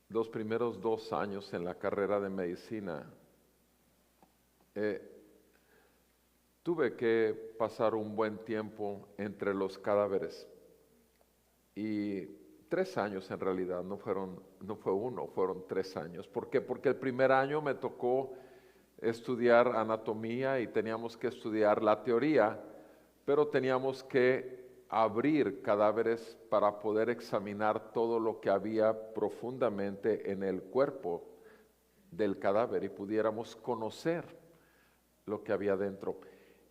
los primeros 2 años en la carrera de medicina, tuve que pasar un buen tiempo entre los cadáveres. Y 3 años en realidad, no fue uno, fueron 3 años. ¿Por qué? Porque el primer año me tocó estudiar anatomía y teníamos que estudiar la teoría, pero teníamos que abrir cadáveres para poder examinar todo lo que había profundamente en el cuerpo del cadáver y pudiéramos conocer lo que había dentro.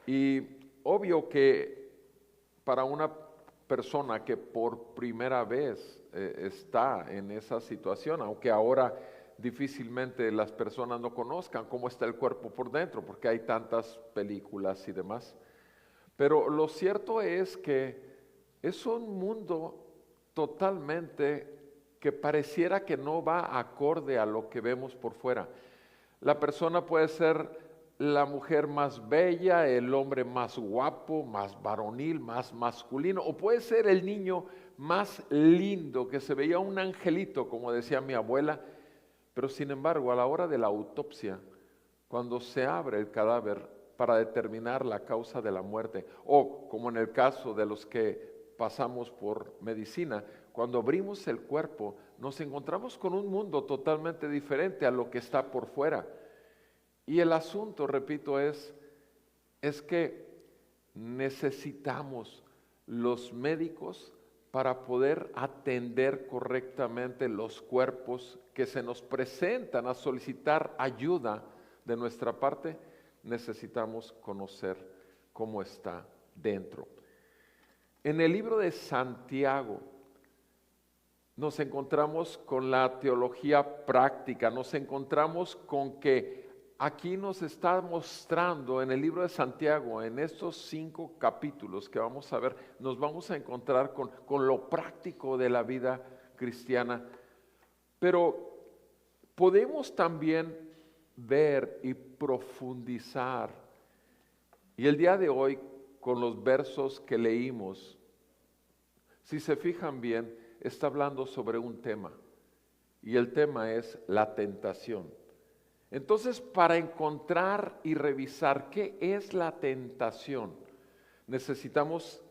Y obvio que para una persona que por primera vez está en esa situación, aunque ahora difícilmente las personas no conozcan cómo está el cuerpo por dentro, porque hay tantas películas y demás. Pero lo cierto es que es un mundo totalmente que pareciera que no va acorde a lo que vemos por fuera. La persona puede ser la mujer más bella, el hombre más guapo, más varonil, más masculino, o puede ser el niño más lindo, que se veía un angelito, como decía mi abuela, pero sin embargo, a la hora de la autopsia, cuando se abre el cadáver para determinar la causa de la muerte, o como en el caso de los que pasamos por medicina, cuando abrimos el cuerpo, nos encontramos con un mundo totalmente diferente a lo que está por fuera. Y el asunto, repito, es que necesitamos los médicos para poder atender correctamente los cuerpos que se nos presentan a solicitar ayuda de nuestra parte. Necesitamos conocer cómo está dentro. En el libro de Santiago nos encontramos con la teología práctica, nos encontramos con que aquí nos está mostrando en el libro de Santiago, en estos 5 capítulos que vamos a ver, nos vamos a encontrar con lo práctico de la vida cristiana. Pero podemos también ver y profundizar. Y el día de hoy, con los versos que leímos, si se fijan bien, está hablando sobre un tema. Y el tema es la tentación. Entonces, para encontrar y revisar qué es la tentación, necesitamos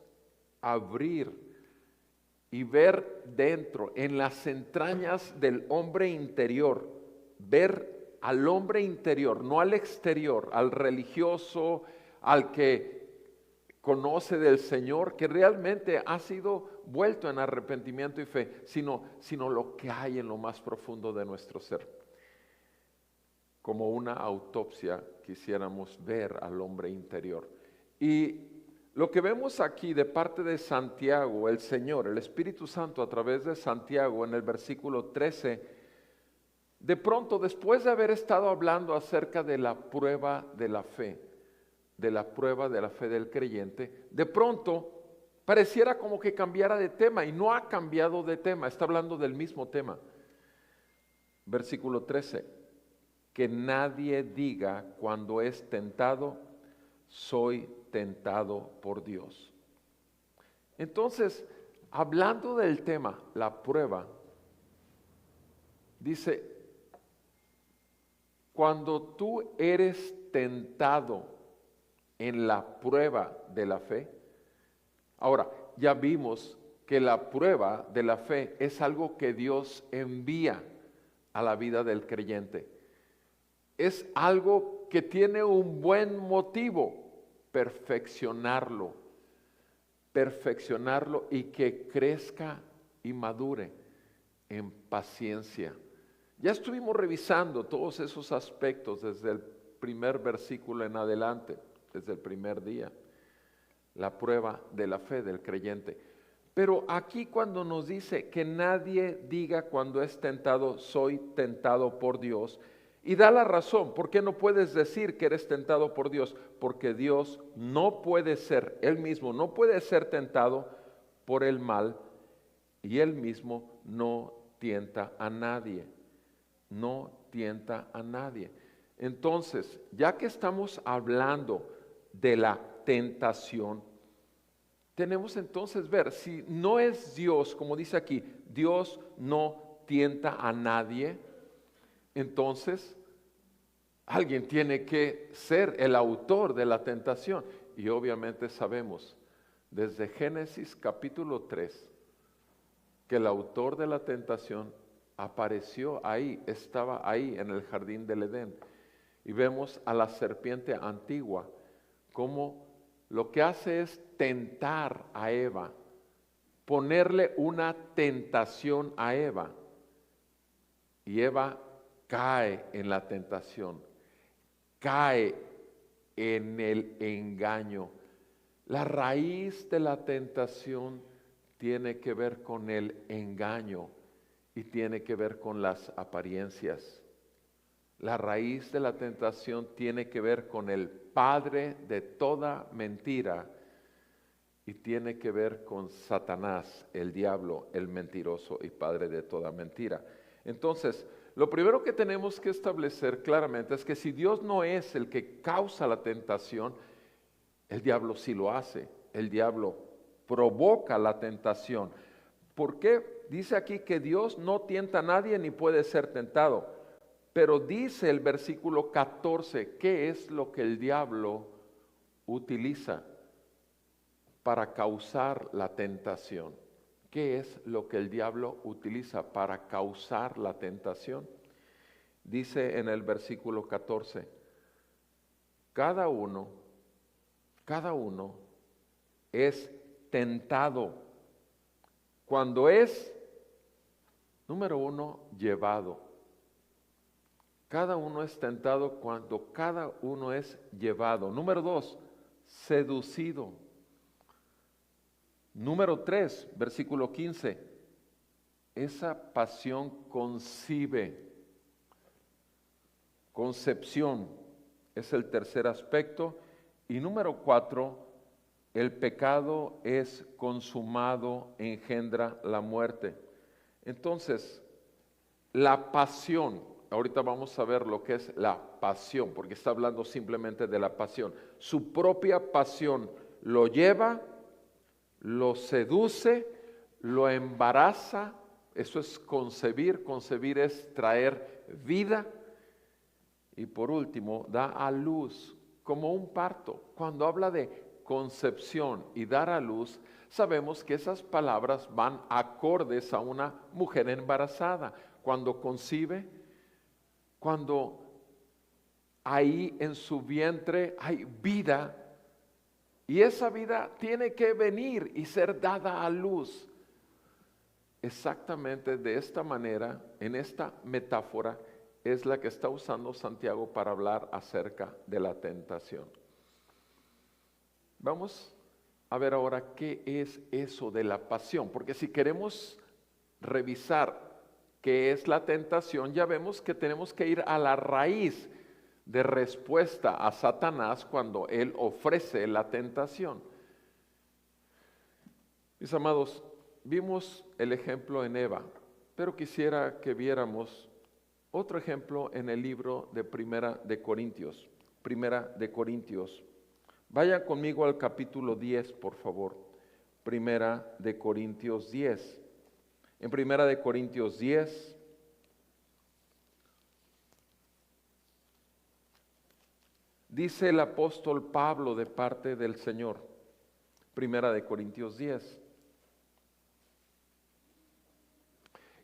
abrir y ver dentro, en las entrañas del hombre interior, ver al hombre interior, no al exterior, al religioso, al que conoce del Señor, que realmente ha sido vuelto en arrepentimiento y fe, sino lo que hay en lo más profundo de nuestro ser. Como una autopsia quisiéramos ver al hombre interior. Y lo que vemos aquí de parte de Santiago, el Señor, el Espíritu Santo a través de Santiago en el versículo 13, de pronto después de haber estado hablando acerca de la prueba de la fe, del creyente, de pronto pareciera como que cambiara de tema y no ha cambiado de tema, está hablando del mismo tema. Versículo 13, que nadie diga cuando es tentado, soy tentado por Dios. Entonces, hablando del tema, la prueba, dice, cuando tú eres tentado en la prueba de la fe, ahora ya vimos que la prueba de la fe es algo que Dios envía a la vida del creyente. Es algo que tiene un buen motivo, perfeccionarlo y que crezca y madure en paciencia. Ya estuvimos revisando todos esos aspectos desde el primer versículo en adelante, desde el primer día, la prueba de la fe del creyente. Pero aquí cuando nos dice que nadie diga cuando es tentado, soy tentado por Dios, y da la razón, ¿por qué no puedes decir que eres tentado por Dios? Porque Dios no puede ser, Él mismo no puede ser tentado por el mal, y Él mismo no tienta a nadie, no tienta a nadie. Entonces, ya que estamos hablando de la tentación, tenemos entonces ver, si no es Dios, como dice aquí, Dios no tienta a nadie, entonces alguien tiene que ser el autor de la tentación. Y obviamente sabemos desde Génesis capítulo 3 que el autor de la tentación apareció ahí, estaba ahí en el jardín del Edén. Y vemos a la serpiente antigua como lo que hace es tentar a Eva, ponerle una tentación a Eva. Y Eva cae en la tentación, cae en el engaño. La raíz de la tentación tiene que ver con el engaño y tiene que ver con las apariencias. La raíz de la tentación tiene que ver con el padre de toda mentira y tiene que ver con Satanás, el diablo, el mentiroso y padre de toda mentira. Entonces, lo primero que tenemos que establecer claramente es que si Dios no es el que causa la tentación, el diablo sí lo hace. El diablo provoca la tentación. ¿Por qué? Dice aquí que Dios no tienta a nadie ni puede ser tentado. Pero dice el versículo 14, ¿qué es lo que el diablo utiliza para causar la tentación? ¿Qué es lo que el diablo utiliza para causar la tentación? Dice en el versículo 14, cada uno es tentado cuando es, número uno, llevado. Cada uno es tentado cuando cada uno es llevado. Número 2, seducido. Número 3, versículo 15, esa pasión concibe. Concepción es el tercer aspecto. Y número 4, el pecado es consumado, engendra la muerte. Entonces, la pasión, ahorita vamos a ver lo que es la pasión, porque está hablando simplemente de la pasión. Su propia pasión lo lleva, lo seduce, lo embaraza. Eso es concebir. Concebir es traer vida. Y por último, da a luz como un parto. Cuando habla de concepción y dar a luz, sabemos que esas palabras van acordes a una mujer embarazada. Cuando concibe, cuando ahí en su vientre hay vida, y esa vida tiene que venir y ser dada a luz. Exactamente de esta manera, en esta metáfora, es la que está usando Santiago para hablar acerca de la tentación. Vamos a ver ahora qué es eso de la pasión, porque si queremos revisar qué es la tentación, ya vemos que tenemos que ir a la raíz de respuesta a Satanás cuando él ofrece la tentación. Mis amados, vimos el ejemplo en Eva, pero quisiera que viéramos otro ejemplo en el libro de Primera de Corintios. Vayan conmigo al capítulo 10, por favor. Primera de Corintios 10. En Primera de Corintios 10, dice el apóstol Pablo de parte del Señor. Primera de Corintios 10.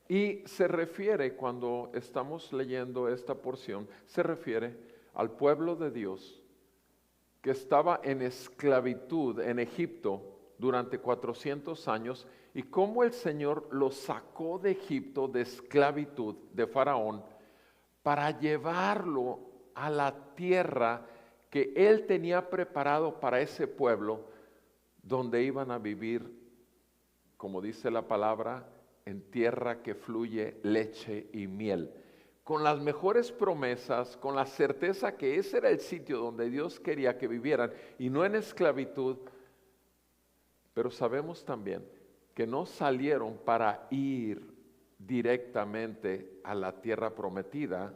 Y se refiere, cuando estamos leyendo esta porción, se refiere al pueblo de Dios que estaba en esclavitud en Egipto durante 400 años y cómo el Señor los sacó de Egipto, de esclavitud de Faraón, para llevarlo a la tierra que Él tenía preparado para ese pueblo, donde iban a vivir, como dice la palabra, en tierra que fluye leche y miel, con las mejores promesas, con la certeza que ese era el sitio donde Dios quería que vivieran y no en esclavitud. Pero sabemos también que no salieron para ir directamente a la tierra prometida,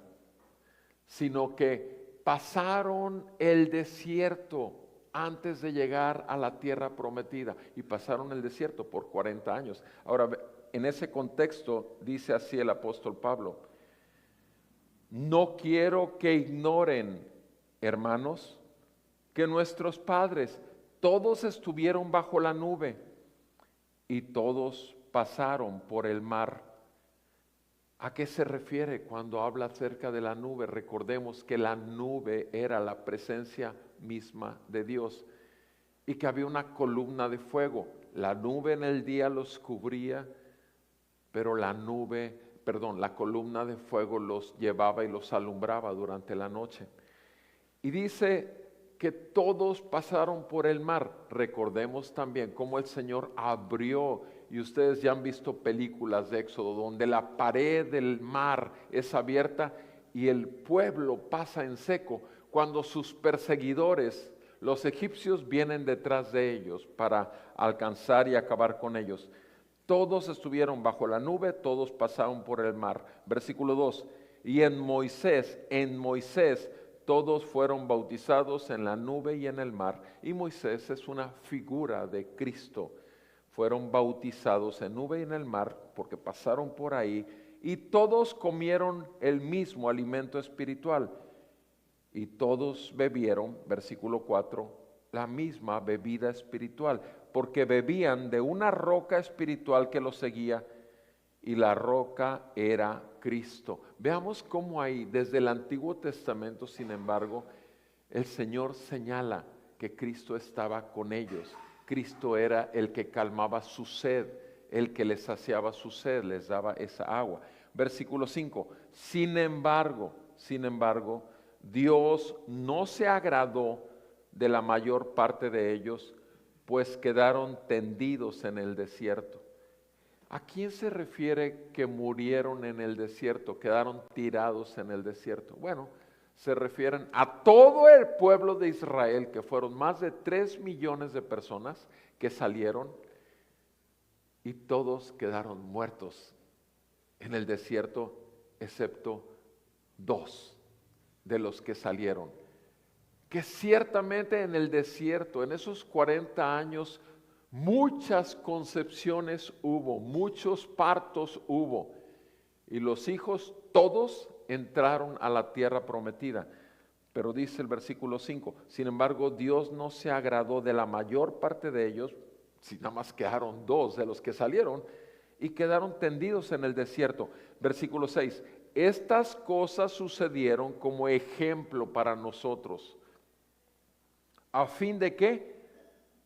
sino que pasaron el desierto antes de llegar a la tierra prometida y pasaron el desierto por 40 años. Ahora, en ese contexto dice así el apóstol Pablo: no quiero que ignoren, hermanos, que nuestros padres todos estuvieron bajo la nube y todos pasaron por el mar. ¿A qué se refiere cuando habla acerca de la nube? Recordemos que la nube era la presencia misma de Dios y que había una columna de fuego. La nube en el día los cubría, pero la columna de fuego los llevaba y los alumbraba durante la noche. Y dice que todos pasaron por el mar. Recordemos también cómo el Señor abrió, y ustedes ya han visto películas de Éxodo, donde la pared del mar es abierta y el pueblo pasa en seco, cuando sus perseguidores, los egipcios, vienen detrás de ellos para alcanzar y acabar con ellos. Todos estuvieron bajo la nube, todos pasaron por el mar. Versículo 2, y en Moisés, todos fueron bautizados en la nube y en el mar. Y Moisés es una figura de Cristo. Fueron bautizados en nube y en el mar porque pasaron por ahí, y todos comieron el mismo alimento espiritual. Y todos bebieron, versículo 4, la misma bebida espiritual, porque bebían de una roca espiritual que los seguía, y la roca era Cristo. Veamos cómo ahí, desde el Antiguo Testamento, sin embargo, el Señor señala que Cristo estaba con ellos. Cristo era el que calmaba su sed, el que les saciaba su sed, les daba esa agua. Versículo 5, sin embargo, Dios no se agradó de la mayor parte de ellos, pues quedaron tendidos en el desierto. ¿A quién se refiere que murieron en el desierto, quedaron tirados en el desierto? Bueno, se refieren a todo el pueblo de Israel, que fueron más de 3 millones de personas que salieron, y todos quedaron muertos en el desierto, excepto 2 de los que salieron. Que ciertamente en el desierto, en esos 40 años, muchas concepciones hubo, muchos partos hubo, y los hijos todos entraron a la tierra prometida. Pero dice el versículo 5, sin embargo, Dios no se agradó de la mayor parte de ellos, si nada más quedaron 2 de los que salieron, y quedaron tendidos en el desierto. Versículo 6, estas cosas sucedieron como ejemplo para nosotros, ¿a fin de qué?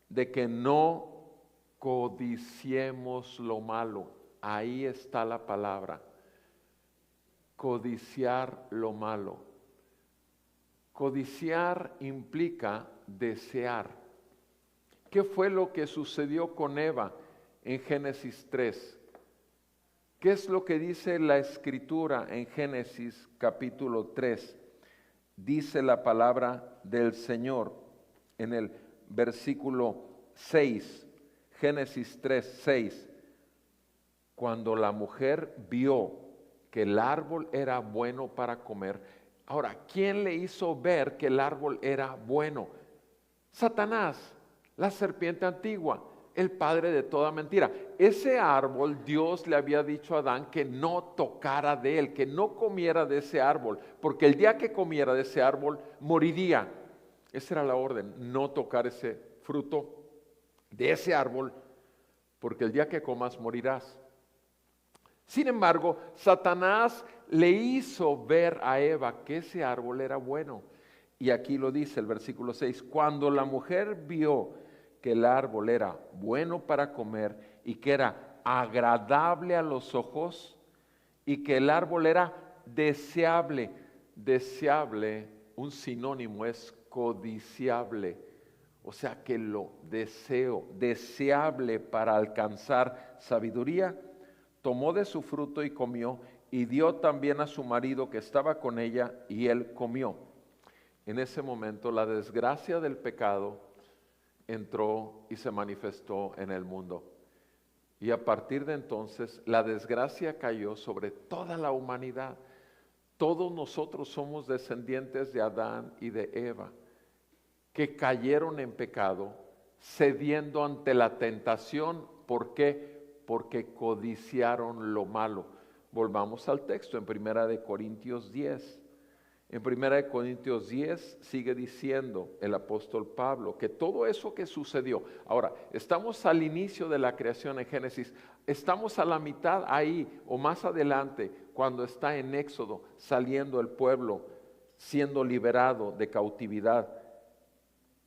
De que no codiciemos lo malo. Ahí está la palabra, codiciar lo malo. Codiciar implica desear. ¿Qué fue lo que sucedió con Eva en Génesis 3? ¿Qué es lo que dice la Escritura en Génesis capítulo 3? Dice la palabra del Señor en el versículo 6, Génesis 3, 6. Cuando la mujer vio que el árbol era bueno para comer. Ahora, ¿quién le hizo ver que el árbol era bueno? Satanás, la serpiente antigua, el padre de toda mentira. Ese árbol, Dios le había dicho a Adán que no tocara de él, que no comiera de ese árbol, porque el día que comiera de ese árbol moriría. Esa era la orden, no tocar ese fruto de ese árbol, porque el día que comas morirás. Sin embargo, Satanás le hizo ver a Eva que ese árbol era bueno. Y aquí lo dice el versículo 6, cuando la mujer vio que el árbol era bueno para comer y que era agradable a los ojos y que el árbol era deseable. Deseable, un sinónimo es codiciable, o sea que lo deseo, deseable para alcanzar sabiduría. Tomó de su fruto y comió, y dio también a su marido que estaba con ella, y él comió. En ese momento la desgracia del pecado entró y se manifestó en el mundo. Y a partir de entonces la desgracia cayó sobre toda la humanidad. Todos nosotros somos descendientes de Adán y de Eva, que cayeron en pecado, cediendo ante la tentación. ¿Por qué? Porque codiciaron lo malo. Volvamos al texto en 1 Corintios 10. En 1 Corintios 10 sigue diciendo el apóstol Pablo que todo eso que sucedió. Ahora, estamos al inicio de la creación en Génesis. Estamos a la mitad ahí o más adelante cuando está en Éxodo saliendo el pueblo, siendo liberado de cautividad.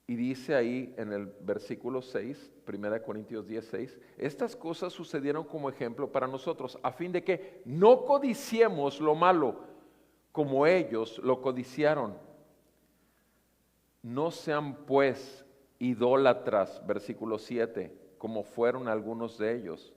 Y dice ahí en el versículo 6, 1 Corintios 10, 6, estas cosas sucedieron como ejemplo para nosotros, a fin de que no codiciemos lo malo, como ellos lo codiciaron. No sean pues idólatras, versículo 7, como fueron algunos de ellos.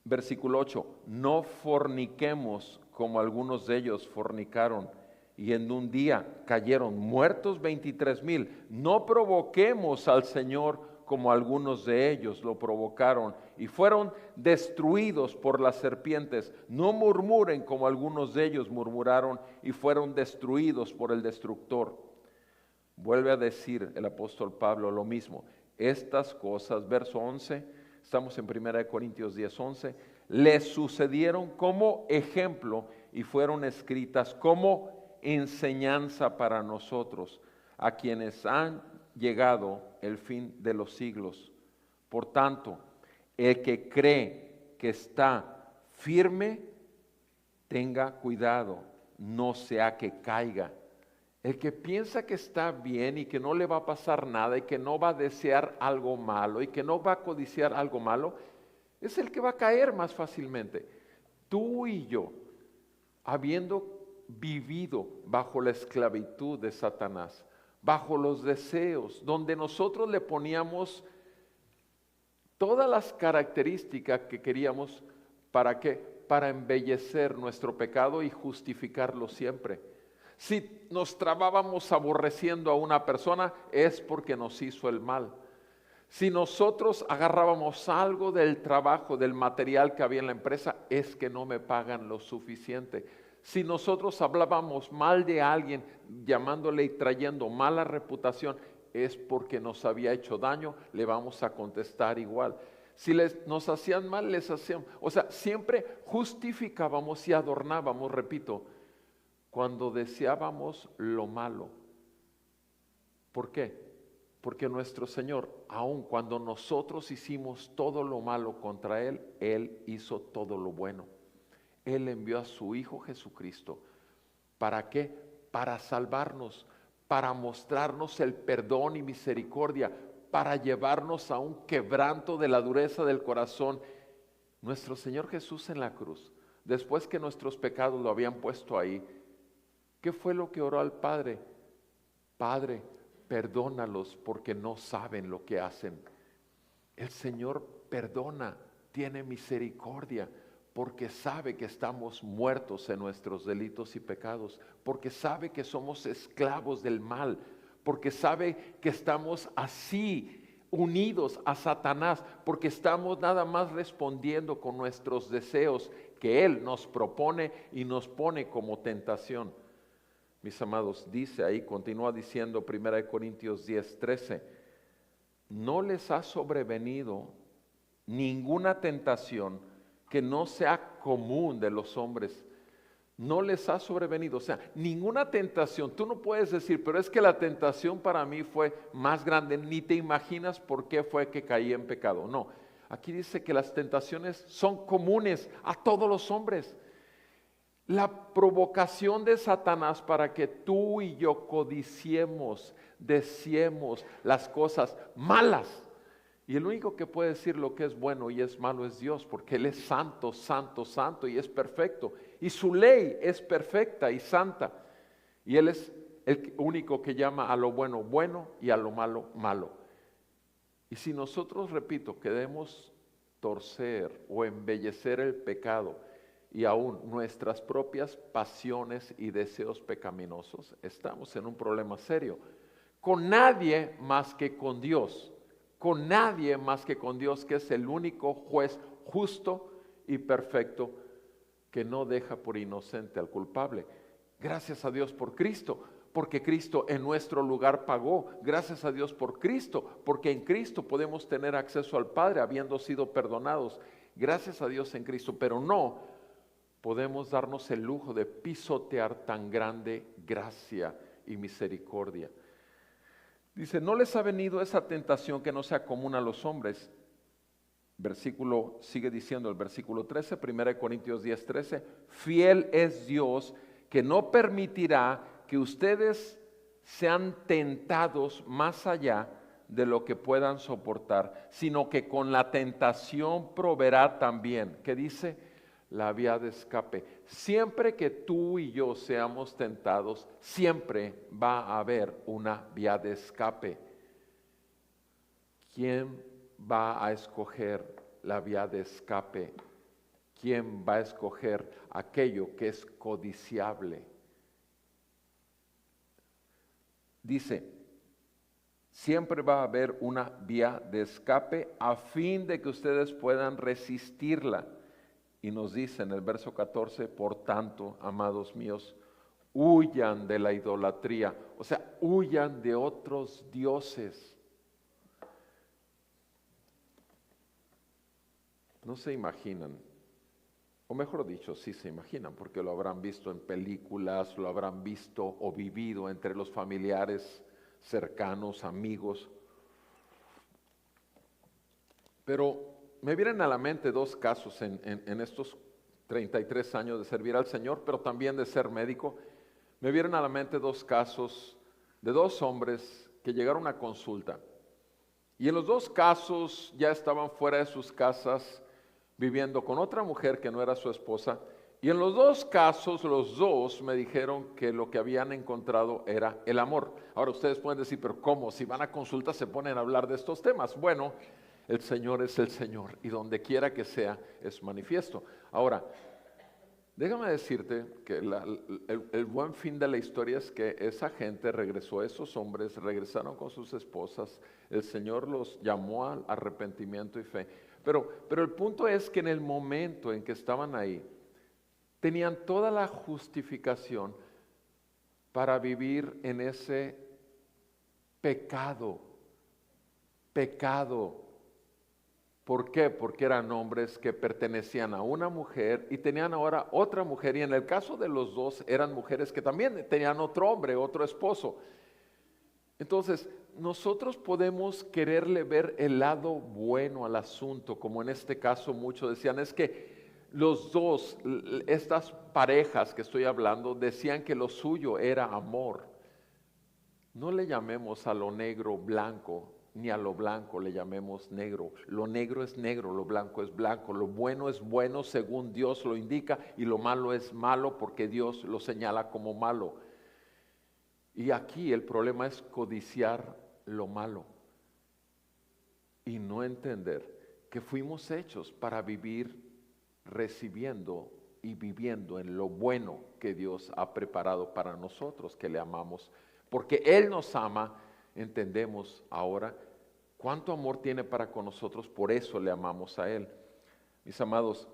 Versículo 8, no forniquemos como algunos de ellos fornicaron, y en un día cayeron muertos 23,000. No provoquemos al Señor como algunos de ellos lo provocaron y fueron destruidos por las serpientes. No murmuren como algunos de ellos murmuraron y fueron destruidos por el destructor. Vuelve a decir el apóstol Pablo lo mismo. Estas cosas, verso 11, estamos en 1 Corintios 10, 11, les sucedieron como ejemplo y fueron escritas como enseñanza para nosotros, a quienes han llegado el fin de los siglos. Por tanto, el que cree que está firme, tenga cuidado, no sea que caiga. El que piensa que está bien y que no le va a pasar nada y que no va a desear algo malo y que no va a codiciar algo malo, es el que va a caer más fácilmente. Tú y yo, habiendo vivido bajo la esclavitud de Satanás, bajo los deseos, donde nosotros le poníamos todas las características que queríamos, ¿para qué? Para embellecer nuestro pecado y justificarlo siempre. Si nos trabábamos aborreciendo a una persona, es porque nos hizo el mal. Si nosotros agarrábamos algo del trabajo, del material que había en la empresa, es que no me pagan lo suficiente. Si nosotros hablábamos mal de alguien, llamándole y trayendo mala reputación, es porque nos había hecho daño, le vamos a contestar igual. Si nos hacían mal, les hacíamos. O sea, siempre justificábamos y adornábamos, repito, cuando deseábamos lo malo. ¿Por qué? Porque nuestro Señor, aun cuando nosotros hicimos todo lo malo contra Él, Él hizo todo lo bueno. Él envió a su Hijo Jesucristo. ¿Para qué? Para salvarnos, para mostrarnos el perdón y misericordia, para llevarnos a un quebranto de la dureza del corazón. Nuestro Señor Jesús en la cruz, después que nuestros pecados lo habían puesto ahí, ¿qué fue lo que oró al Padre? Padre, perdónalos porque no saben lo que hacen. El Señor perdona, tiene misericordia, porque sabe que estamos muertos en nuestros delitos y pecados, porque sabe que somos esclavos del mal, porque sabe que estamos así unidos a Satanás, porque estamos nada más respondiendo con nuestros deseos que Él nos propone y nos pone como tentación. Mis amados, dice ahí, continúa diciendo 1 Corintios 10, 13, no les ha sobrevenido ninguna tentación que no sea común de los hombres. No les ha sobrevenido, o sea, ninguna tentación. Tú no puedes decir, pero es que la tentación para mí fue más grande, ni te imaginas por qué fue que caí en pecado. No, aquí dice que las tentaciones son comunes a todos los hombres. La provocación de Satanás para que tú y yo codiciemos, deseemos las cosas malas. Y el único que puede decir lo que es bueno y es malo es Dios, porque Él es santo, santo, santo y es perfecto. Y su ley es perfecta y santa. Y Él es el único que llama a lo bueno, bueno y a lo malo, malo. Y si nosotros, repito, queremos torcer o embellecer el pecado y aún nuestras propias pasiones y deseos pecaminosos, estamos en un problema serio. Con nadie más que con Dios. Con nadie más que con Dios, que es el único juez justo y perfecto que no deja por inocente al culpable. Gracias a Dios por Cristo, porque Cristo en nuestro lugar pagó. Gracias a Dios por Cristo, porque en Cristo podemos tener acceso al Padre habiendo sido perdonados. Gracias a Dios en Cristo, pero no podemos darnos el lujo de pisotear tan grande gracia y misericordia. Dice, no les ha venido esa tentación que no sea común a los hombres. Sigue diciendo el versículo 13, 1 Corintios 10, 13, fiel es Dios que no permitirá que ustedes sean tentados más allá de lo que puedan soportar, sino que con la tentación proveerá también, ¿qué dice? La vía de escape. Siempre que tú y yo seamos tentados, siempre va a haber una vía de escape. ¿Quién va a escoger la vía de escape? ¿Quién va a escoger aquello que es codiciable? Dice, siempre va a haber una vía de escape a fin de que ustedes puedan resistirla. Y nos dice en el verso 14, por tanto, amados míos, huyan de la idolatría, o sea, huyan de otros dioses. No se imaginan, o mejor dicho, sí se imaginan, porque lo habrán visto en películas, lo habrán visto o vivido entre los familiares cercanos, amigos. Pero me vienen a la mente dos casos en estos 33 años de servir al Señor, pero también de ser médico. Me vienen a la mente dos casos de dos hombres que llegaron a consulta. Y en los dos casos ya estaban fuera de sus casas, viviendo con otra mujer que no era su esposa. Y en los dos casos, los dos me dijeron que lo que habían encontrado era el amor. Ahora ustedes pueden decir, pero ¿cómo? Si van a consulta se ponen a hablar de estos temas. Bueno, el Señor es el Señor y donde quiera que sea es manifiesto. Ahora, déjame decirte que el buen fin de la historia es que esa gente regresó, esos hombres regresaron con sus esposas, el Señor los llamó al arrepentimiento y fe. Pero el punto es que en el momento en que estaban ahí, tenían toda la justificación para vivir en ese pecado. ¿Por qué? Porque eran hombres que pertenecían a una mujer y tenían ahora otra mujer, y en el caso de los dos eran mujeres que también tenían otro hombre, otro esposo. Entonces, nosotros podemos quererle ver el lado bueno al asunto, como en este caso muchos decían, es que los dos, estas parejas que estoy hablando, decían que lo suyo era amor. No le llamemos a lo negro blanco, ni a lo blanco le llamemos negro. Lo negro es negro, lo blanco es blanco. Lo bueno es bueno según Dios lo indica, y lo malo es malo porque Dios lo señala como malo. Y aquí el problema es codiciar lo malo y no entender que fuimos hechos para vivir recibiendo y viviendo en lo bueno que Dios ha preparado para nosotros que le amamos. Porque Él nos ama, entendemos ahora cuánto amor tiene para con nosotros, por eso le amamos a Él. Mis amados,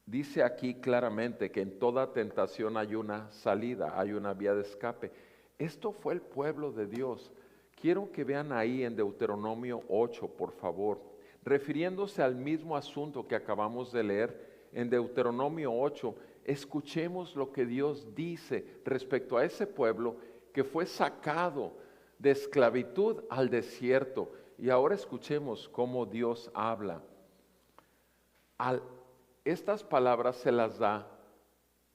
dice aquí claramente que en toda tentación hay una salida, hay una vía de escape. Esto fue el pueblo de Dios. Quiero que vean ahí en Deuteronomio 8, por favor, refiriéndose al mismo asunto que acabamos de leer en Deuteronomio 8, escuchemos lo que Dios dice respecto a ese pueblo que fue sacado de esclavitud al desierto. Y ahora escuchemos cómo Dios habla. Estas palabras se las da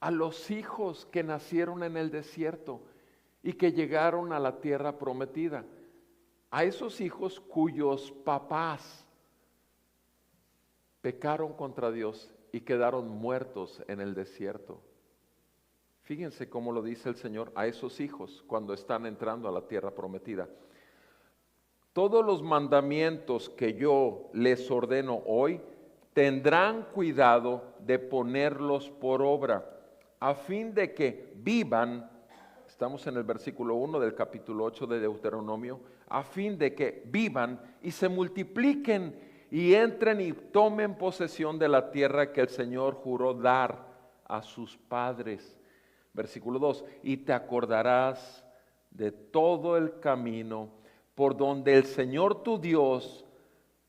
a los hijos que nacieron en el desierto y que llegaron a la tierra prometida. A esos hijos cuyos papás pecaron contra Dios y quedaron muertos en el desierto. Fíjense cómo lo dice el Señor a esos hijos cuando están entrando a la tierra prometida. Todos los mandamientos que yo les ordeno hoy, tendrán cuidado de ponerlos por obra, a fin de que vivan, estamos en el versículo 1 del capítulo 8 de Deuteronomio, a fin de que vivan y se multipliquen y entren y tomen posesión de la tierra que el Señor juró dar a sus padres. Versículo 2, y te acordarás de todo el camino por donde el Señor tu Dios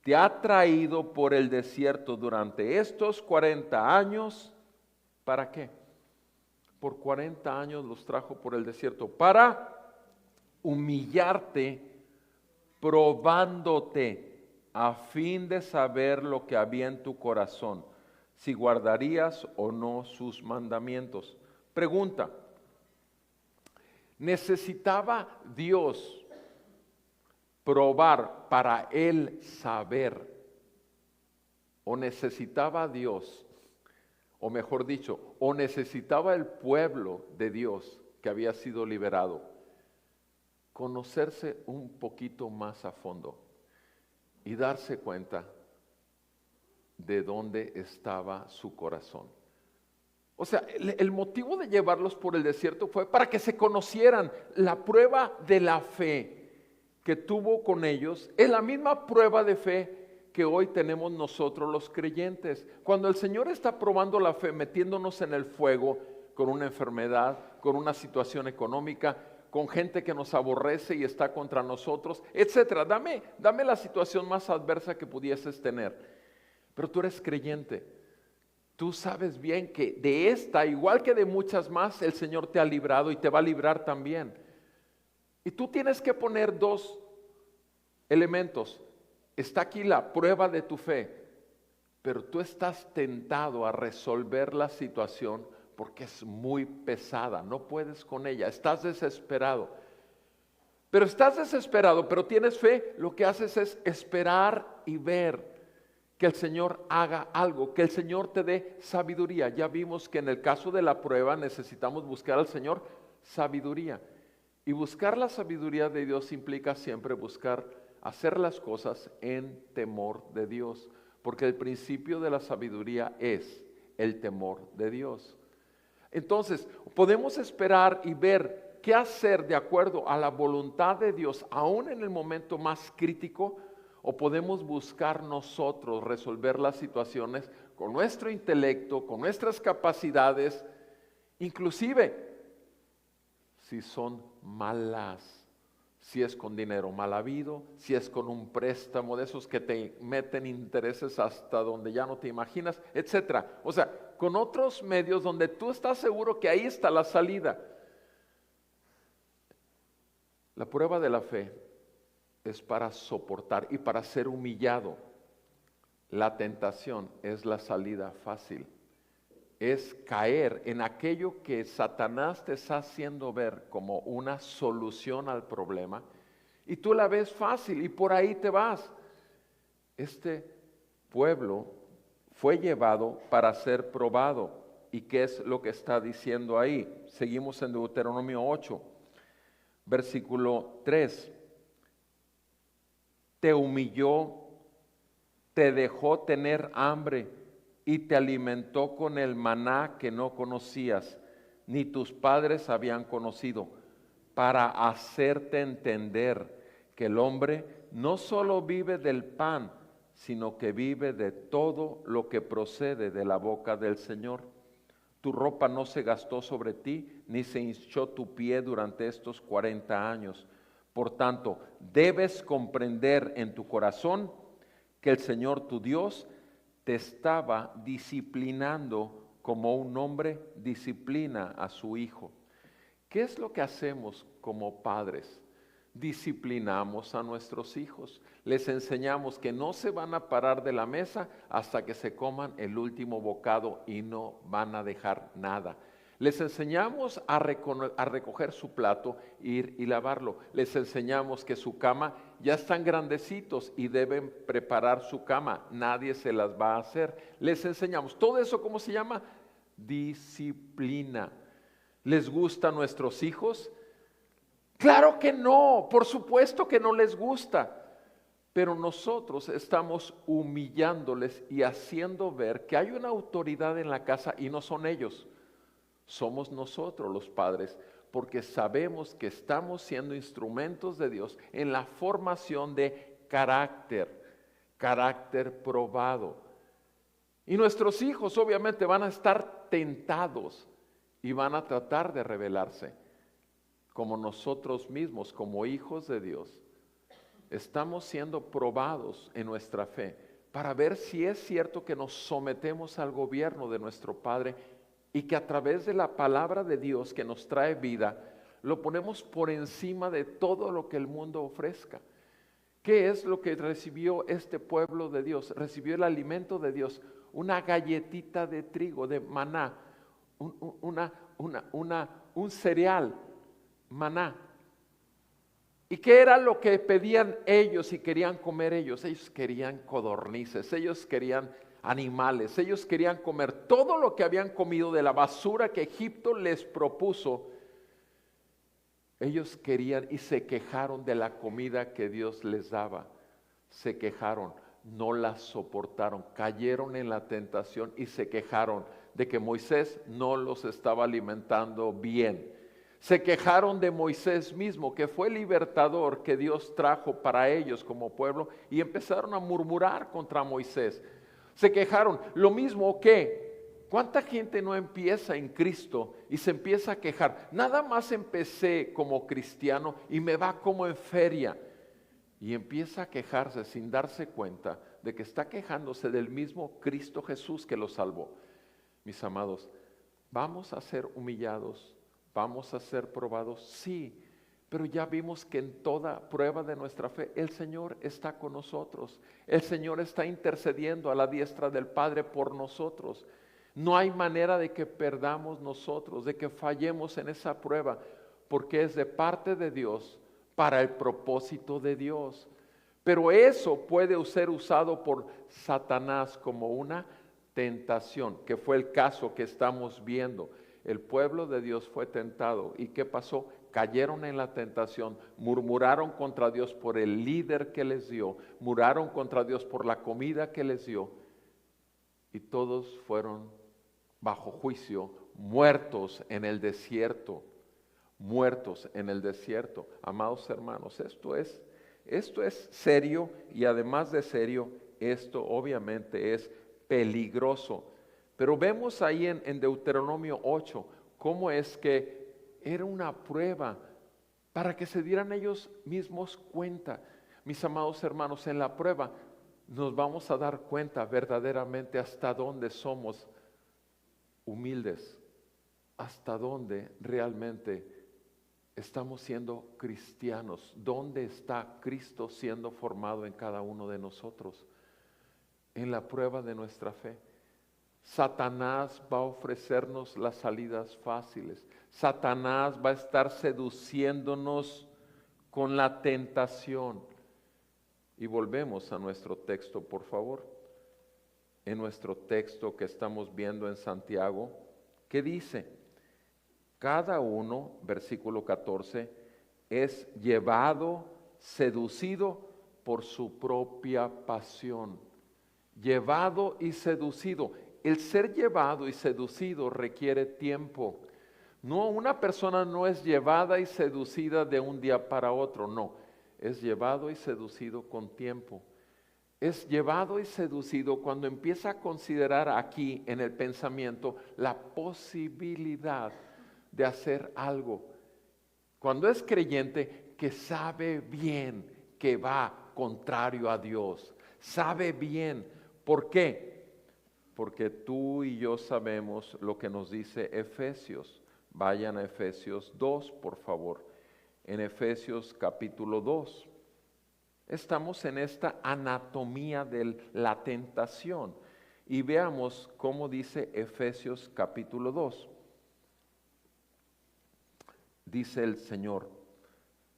te ha traído por el desierto durante estos 40 años. ¿Para qué? Por 40 años los trajo por el desierto, para humillarte, probándote, a fin de saber lo que había en tu corazón, si guardarías o no sus mandamientos. Pregunta, ¿necesitaba Dios probar para él saber? ¿O necesitaba Dios, o mejor dicho, o necesitaba el pueblo de Dios que había sido liberado, conocerse un poquito más a fondo y darse cuenta de dónde estaba su corazón? O sea, el motivo de llevarlos por el desierto fue para que se conocieran. La prueba de la fe que tuvo con ellos es la misma prueba de fe que hoy tenemos nosotros los creyentes. Cuando el Señor está probando la fe, metiéndonos en el fuego con una enfermedad, con una situación económica, con gente que nos aborrece y está contra nosotros, etcétera. Dame la situación más adversa que pudieses tener. Pero tú eres creyente. Tú sabes bien que de esta, igual que de muchas más, el Señor te ha librado y te va a librar también. Y tú tienes que poner dos elementos. Está aquí la prueba de tu fe, pero tú estás tentado a resolver la situación porque es muy pesada, no puedes con ella, estás desesperado. Pero estás desesperado, pero tienes fe, lo que haces es esperar y ver que el Señor haga algo, que el Señor te dé sabiduría. Ya vimos que en el caso de la prueba necesitamos buscar al Señor sabiduría. Y buscar la sabiduría de Dios implica siempre buscar hacer las cosas en temor de Dios, porque el principio de la sabiduría es el temor de Dios. Entonces, podemos esperar y ver qué hacer de acuerdo a la voluntad de Dios, aún en el momento más crítico, o podemos buscar nosotros resolver las situaciones con nuestro intelecto, con nuestras capacidades, inclusive si son malas, si es con dinero mal habido, si es con un préstamo de esos que te meten intereses hasta donde ya no te imaginas, etcétera. O sea, con otros medios donde tú estás seguro que ahí está la salida. La prueba de la fe es para soportar y para ser humillado. La tentación es la salida fácil. Es caer en aquello que Satanás te está haciendo ver como una solución al problema y tú la ves fácil y por ahí te vas. Este pueblo fue llevado para ser probado. ¿Y qué es lo que está diciendo ahí? Seguimos en Deuteronomio 8, versículo 3. Te humilló, te dejó tener hambre y te alimentó con el maná que no conocías, ni tus padres habían conocido, para hacerte entender que el hombre no solo vive del pan, sino que vive de todo lo que procede de la boca del Señor. Tu ropa no se gastó sobre ti, ni se hinchó tu pie durante estos 40 años. Por tanto, debes comprender en tu corazón que el Señor tu Dios te estaba disciplinando como un hombre disciplina a su hijo. ¿Qué es lo que hacemos como padres? Disciplinamos a nuestros hijos. Les enseñamos que no se van a parar de la mesa hasta que se coman el último bocado y no van a dejar nada. Les enseñamos a recoger su plato, ir y lavarlo. Les enseñamos que su cama ya están grandecitos y deben preparar su cama. Nadie se las va a hacer. Les enseñamos. Todo eso, ¿cómo se llama? Disciplina. ¿Les gusta a nuestros hijos? Claro que no, por supuesto que no les gusta. Pero nosotros estamos humillándoles y haciendo ver que hay una autoridad en la casa y no son ellos. Somos nosotros los padres, porque sabemos que estamos siendo instrumentos de Dios en la formación de carácter probado. Y nuestros hijos obviamente van a estar tentados. y van a tratar de rebelarse. Como nosotros mismos, como hijos de Dios, estamos siendo probados en nuestra fe para ver si es cierto que nos sometemos al gobierno de nuestro Padre y que a través de la palabra de Dios que nos trae vida, lo ponemos por encima de todo lo que el mundo ofrezca. ¿Qué es lo que recibió este pueblo de Dios? Recibió el alimento de Dios, una galletita de trigo, de maná, un cereal, maná. ¿Y qué era lo que pedían ellos y querían comer ellos? Ellos querían codornices, ellos querían animales, ellos querían comer todo lo que habían comido de la basura que Egipto les propuso. Ellos querían y se quejaron de la comida que Dios les daba. Se quejaron, no la soportaron, cayeron en la tentación y se quejaron de que Moisés no los estaba alimentando bien. Se quejaron de Moisés mismo, que fue el libertador que Dios trajo para ellos como pueblo, y empezaron a murmurar contra Moisés. Se quejaron, lo mismo que, ¿cuánta gente no empieza en Cristo y se empieza a quejar? Nada más empecé como cristiano y me va como en feria. Y empieza a quejarse sin darse cuenta de que está quejándose del mismo Cristo Jesús que lo salvó. Mis amados, ¿vamos a ser humillados? ¿Vamos a ser probados? Sí, pero ya vimos que en toda prueba de nuestra fe el Señor está con nosotros. El Señor está intercediendo a la diestra del Padre por nosotros. No hay manera de que perdamos nosotros, de que fallemos en esa prueba, porque es de parte de Dios para el propósito de Dios. Pero eso puede ser usado por Satanás como una tentación, que fue el caso que estamos viendo. El pueblo de Dios fue tentado. ¿Y qué pasó? Cayeron en la tentación, murmuraron contra Dios por el líder que les dio, murmuraron contra Dios por la comida que les dio, y todos fueron bajo juicio, muertos en el desierto, muertos en el desierto. Amados hermanos, esto es serio, y además de serio, esto obviamente es peligroso. Pero vemos ahí en Deuteronomio 8 cómo es que era una prueba para que se dieran ellos mismos cuenta. Mis amados hermanos, en la prueba nos vamos a dar cuenta verdaderamente hasta dónde somos humildes, hasta dónde realmente estamos siendo cristianos, dónde está Cristo siendo formado en cada uno de nosotros, en la prueba de nuestra fe. Satanás va a ofrecernos las salidas fáciles. Satanás va a estar seduciéndonos con la tentación. Y volvemos a nuestro texto, por favor. En nuestro texto que estamos viendo en Santiago, ¿qué dice? Cada uno, versículo 14, es llevado, seducido por su propia pasión. Llevado y seducido. El ser llevado y seducido requiere tiempo. No, una persona no es llevada y seducida de un día para otro, no. Es llevado y seducido con tiempo. Es llevado y seducido cuando empieza a considerar aquí en el pensamiento la posibilidad de hacer algo. Cuando es creyente que sabe bien que va contrario a Dios, sabe bien. ¿Por qué? Porque tú y yo sabemos lo que nos dice Efesios. Vayan a Efesios 2, por favor. En Efesios capítulo 2. Estamos en esta anatomía de la tentación. Y veamos cómo dice Efesios capítulo 2. Dice el Señor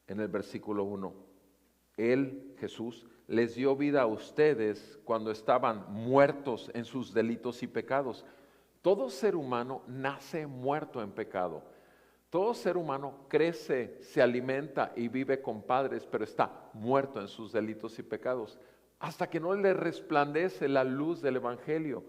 en el versículo 1. Él, Jesús, les dio vida a ustedes cuando estaban muertos en sus delitos y pecados. Todo ser humano nace muerto en pecado. Todo ser humano crece, se alimenta y vive con padres, pero está muerto en sus delitos y pecados, hasta que no le resplandece la luz del Evangelio.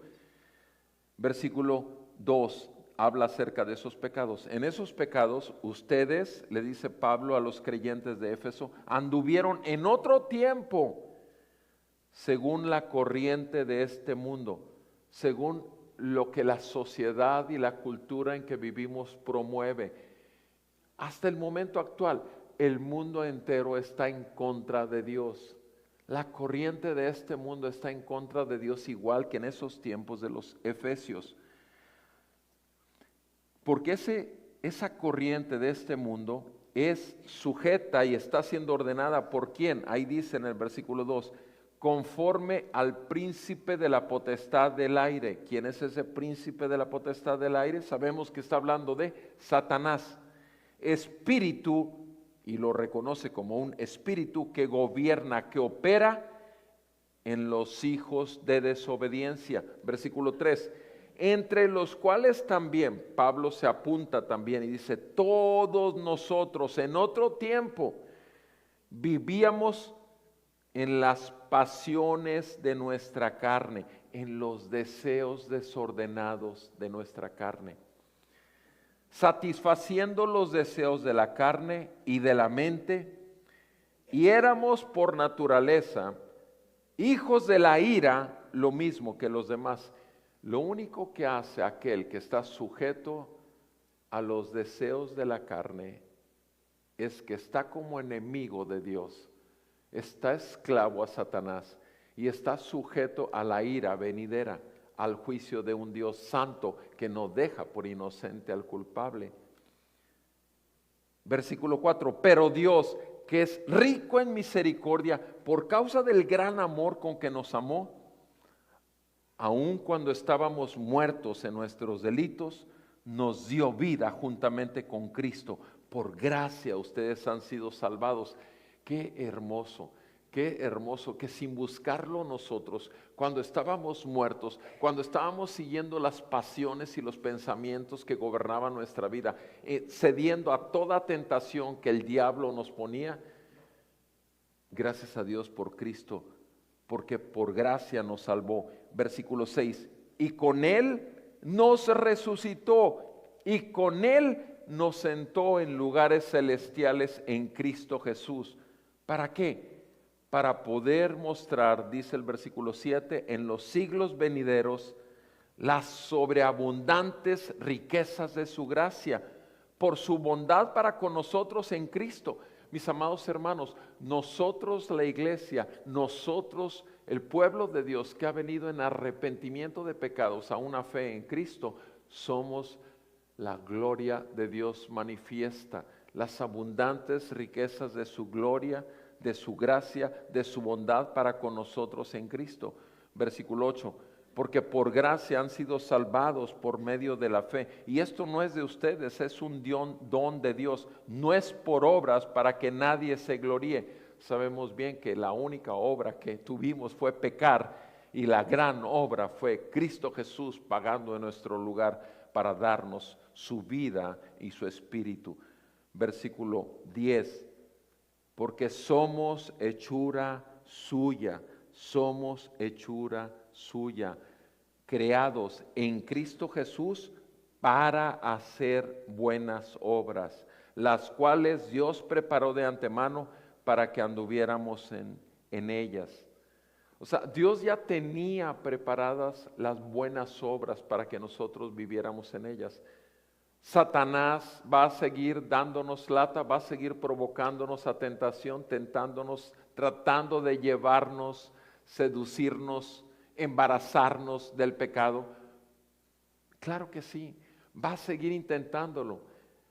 Versículo 2 habla acerca de esos pecados. En esos pecados ustedes, le dice Pablo a los creyentes de Éfeso, anduvieron en otro tiempo, según la corriente de este mundo, según lo que la sociedad y la cultura en que vivimos promueve. Hasta el momento actual, el mundo entero está en contra de Dios. La corriente de este mundo está en contra de Dios, igual que en esos tiempos de los Efesios. Porque esa corriente de este mundo es sujeta y está siendo ordenada por ¿quién? Ahí dice en el versículo 2, conforme al príncipe de la potestad del aire. ¿Quién es ese príncipe de la potestad del aire? Sabemos que está hablando de Satanás. Espíritu, y lo reconoce como un espíritu que gobierna, que opera en los hijos de desobediencia. Versículo 3, entre los cuales también, Pablo se apunta también y dice, todos nosotros en otro tiempo vivíamos en las pasiones de nuestra carne, en los deseos desordenados de nuestra carne, satisfaciendo los deseos de la carne y de la mente, y éramos por naturaleza hijos de la ira, lo mismo que los demás. Lo único que hace aquel que está sujeto a los deseos de la carne es que está como enemigo de Dios, está esclavo a Satanás y está sujeto a la ira venidera, al juicio de un Dios santo que no deja por inocente al culpable. Versículo 4, pero Dios, que es rico en misericordia, por causa del gran amor con que nos amó, aun cuando estábamos muertos en nuestros delitos, nos dio vida juntamente con Cristo. Por gracia ustedes han sido salvados. Qué hermoso que sin buscarlo nosotros, cuando estábamos muertos, cuando estábamos siguiendo las pasiones y los pensamientos que gobernaban nuestra vida, cediendo a toda tentación que el diablo nos ponía, gracias a Dios por Cristo, porque por gracia nos salvó. Versículo 6, y con Él nos resucitó y con Él nos sentó en lugares celestiales en Cristo Jesús. ¿Para qué? Para poder mostrar, dice el versículo 7, en los siglos venideros las sobreabundantes riquezas de su gracia, por su bondad para con nosotros en Cristo. Mis amados hermanos, nosotros la iglesia, nosotros el pueblo de Dios que ha venido en arrepentimiento de pecados a una fe en Cristo, somos la gloria de Dios manifiesta, las abundantes riquezas de su gloria, de su gracia, de su bondad para con nosotros en Cristo. Versículo 8, porque por gracia han sido salvados por medio de la fe. Y esto no es de ustedes, es un don de Dios. No es por obras para que nadie se gloríe. Sabemos bien que la única obra que tuvimos fue pecar y la gran obra fue Cristo Jesús pagando en nuestro lugar para darnos su vida y su espíritu. Versículo 10, porque somos hechura suya, somos hechura suya, creados en Cristo Jesús para hacer buenas obras, las cuales Dios preparó de antemano para que anduviéramos en ellas. O sea, Dios ya tenía preparadas las buenas obras para que nosotros viviéramos en ellas. Satanás va a seguir dándonos lata, va a seguir provocándonos a tentación, tentándonos, tratando de llevarnos, seducirnos, embarazarnos del pecado. Claro que sí, va a seguir intentándolo.